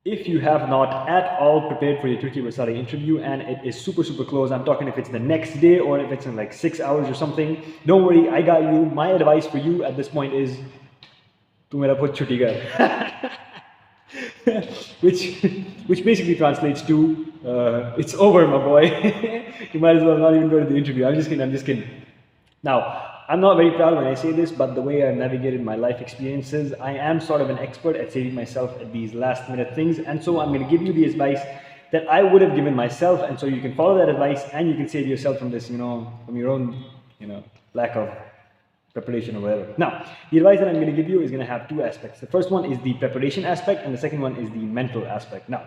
If you have not at all prepared for your Turkiye Burslari interview and it is super close, I'm talking if it's the next day or if it's in like 6 hours or something, don't worry, I got you. My advice for you at this point is, tu mera bahut chutti kar. which which basically translates to, it's over, my boy. You might as well not even go to the interview. I'm just kidding. Now, I'm not very proud when I say this, but the way I've navigated my life experiences, I am sort of an expert at saving myself at these last minute things. And so I'm going to give you the advice that I would have given myself. And so you can follow that advice and you can save yourself from this, from your own, lack of preparation or whatever. Now, the advice that I'm going to give you is going to have two aspects. The first one is the preparation aspect, and the second one is the mental aspect. Now,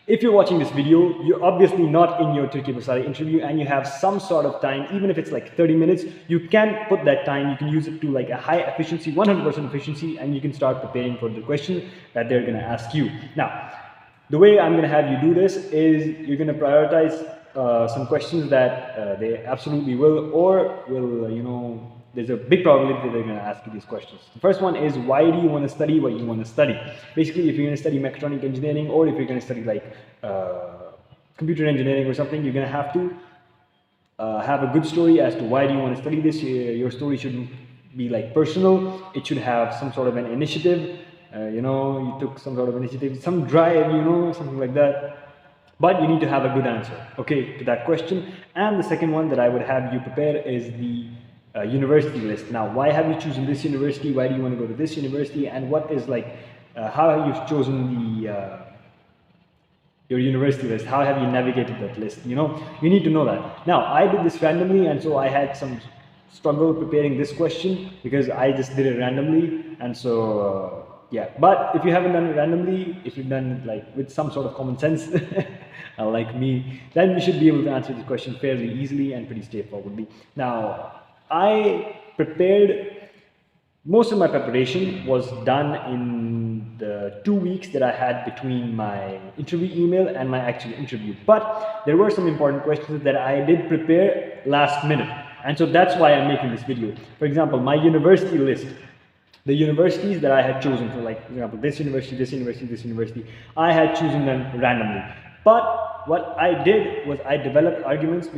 if you're watching this video, you're obviously not in your Turkiye Burslari interview and you have some sort of time, even if it's like 30 minutes, you can put that time, you can use it to like a high efficiency, 100% efficiency, and you can start preparing for the question that they're going to ask you. Now, the way I'm going to have you do this is you're going to prioritize some questions that they absolutely will or will, there's a big probability that they're going to ask you these questions. The first one is, why do you want to study what you want to study? Basically, if you're going to study mechatronic engineering or if you're going to study like computer engineering or something, you're going to have to have a good story as to why do you want to study this. Your story shouldn't be like personal. It should have some sort of an initiative. You took some sort of initiative, some drive, something like that. But you need to have a good answer, okay, to that question. And the second one that I would have you prepare is the university list. Now, why have you chosen this university? Why do you want to go to this university? And what is like, how have you chosen your university list? How have you navigated that list? You need to know that. Now, I did this randomly, and so I had some struggle preparing this question because I just did it randomly, and so yeah. But if you haven't done it randomly, if you've done it like with some sort of common sense, like me, then you should be able to answer this question fairly easily and pretty straightforwardly. Now, I prepared, most of my preparation was done in the 2 weeks that I had between my interview email and my actual interview. But there were some important questions that I did prepare last minute. And so that's why I'm making this video. For example, my university list, the universities that I had chosen for, like, for example, this university, this university, this university, I had chosen them randomly. But what I did was I developed arguments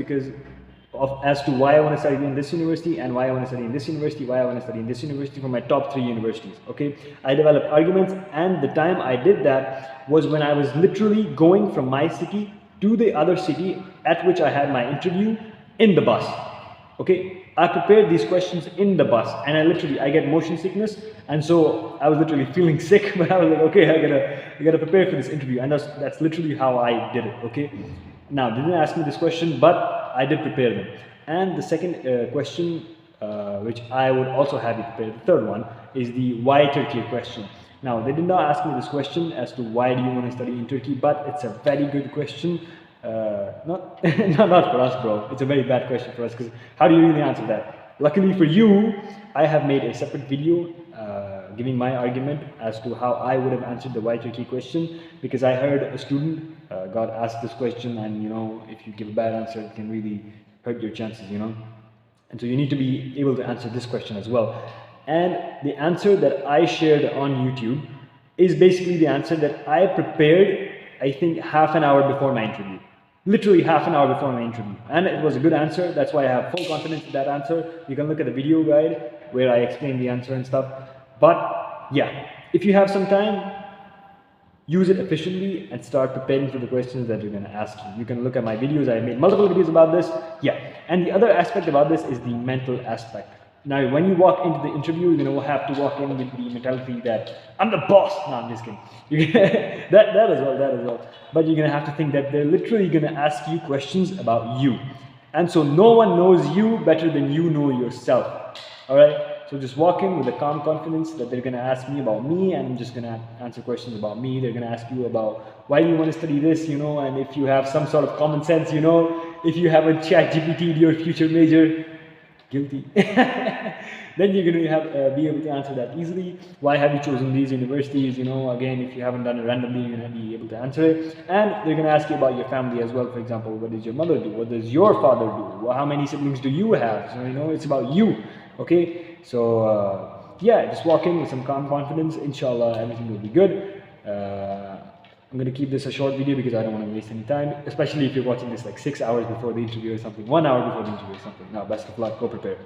as to why I want to study in this university and why I want to study in this university, why I want to study in this university for my top 3 universities, okay? I developed arguments, and the time I did that was when I was literally going from my city to the other city at which I had my interview in the bus, okay? I prepared these questions in the bus, and I get motion sickness, and so I was literally feeling sick, but I was like, okay, I gotta prepare for this interview, and that's literally how I did it, okay? Now, they didn't ask me this question, but I did prepare them. And the second question, which I would also have you prepare, the third one, is the why Turkey question. Now, they did not ask me this question as to why do you want to study in Turkey, but it's a very good question. Not for us, bro. It's a very bad question for us, because how do you really answer that? Luckily for you, I have made a separate video giving my argument as to how I would have answered the why Turkey question, because I heard a student got asked this question, and if you give a bad answer, it can really hurt your chances, and so you need to be able to answer this question as well. And the answer that I shared on YouTube is basically the answer that I prepared, I think, half an hour before my interview. Literally half an hour before my interview. And it was a good answer. That's why I have full confidence in that answer. You can look at the video guide where I explain the answer and stuff. But yeah, if you have some time, use it efficiently and start preparing for the questions that you're going to ask you. You can look at my videos. I made multiple videos about this. Yeah. And the other aspect about this is the mental aspect. Now, when you walk into the interview, you're going to have to walk in with the mentality that I'm the boss. No, I'm just kidding. that as well. But you're going to have to think that they're literally going to ask you questions about you. And so no one knows you better than you know yourself. All right? So just walk in with a calm confidence that they're going to ask me about me, and I'm just going to answer questions about me. They're going to ask you about why do you want to study this, and if you have some sort of common sense, if you haven't ChatGPT'd your future major, guilty. Then you're going to be able to answer that easily. Why have you chosen these universities? Again, if you haven't done it randomly, you're going to be able to answer it. And they're going to ask you about your family as well. For example, what does your mother do? What does your father do? Well, how many siblings do you have? So, it's about you. Okay? So, yeah, just walk in with some calm confidence. Inshallah, everything will be good. I'm gonna keep this a short video because I don't want to waste any time, especially if you're watching this like 6 hours before the interview or something, 1 hour before the interview or something. Now, best of luck, go prepare.